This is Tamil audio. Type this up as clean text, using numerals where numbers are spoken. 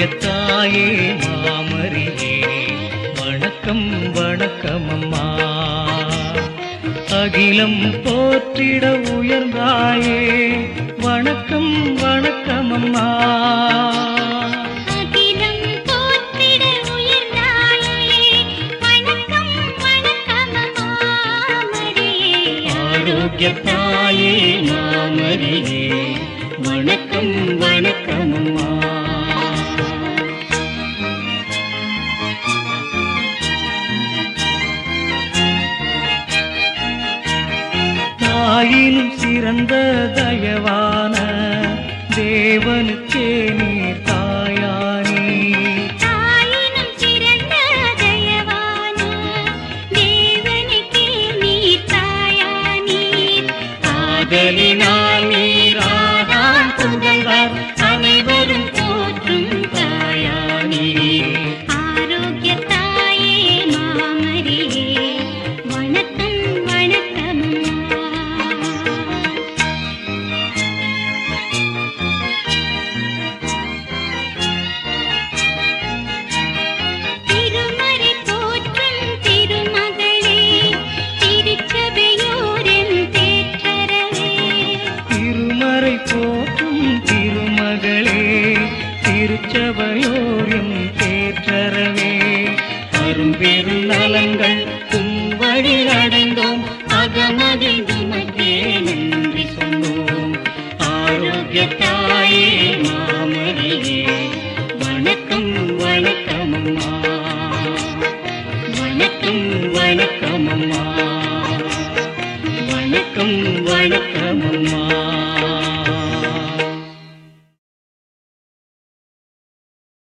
ஆரோக்கியத்தாயே மாமரியே வணக்கம் வணக்கம் அம்மா. அகிலம் போற்றிட உயர்ந்தாயே வணக்கம் வணக்கம் அம்மா. அகிலம் போற்றிட உயர்ந்தாயே வணக்கம் வணக்கம் அம்மா மரியே. ஆரோக்கியத்தாயே மாமரியே வணக்கம் வணக்கம் அம்மா. தாயினும் சிறந்த தயவான தேவனுக்கே நீர் தாயானே. தாயினும் சிறந்த தயவான தேவனுக்கே நீர் தாயானீர். ஆதலினால் நீராதான் புகழ்வார் அனைவரும் போற்றும் தாயானே. ஆரோக்கியத்தாயே மாமரியே வணக்கம் வணக்கம் அம்மா. திருமறை போற்றும் திருமகளே திருச்சபையோரின் தேற்றரவே. திருமறை போற்றும் திருமகளே திருச்சபையோரின் தேற்றரவே. அரும்பெரும் நலங்கள் வழி அடைந்தோம் அகமகிழ்ந்து மக்கே நன்றி சொன்னோம். ஆரோக்கியத்தாயே மாமரியே வணக்கம் வணக்கம் அம்மா.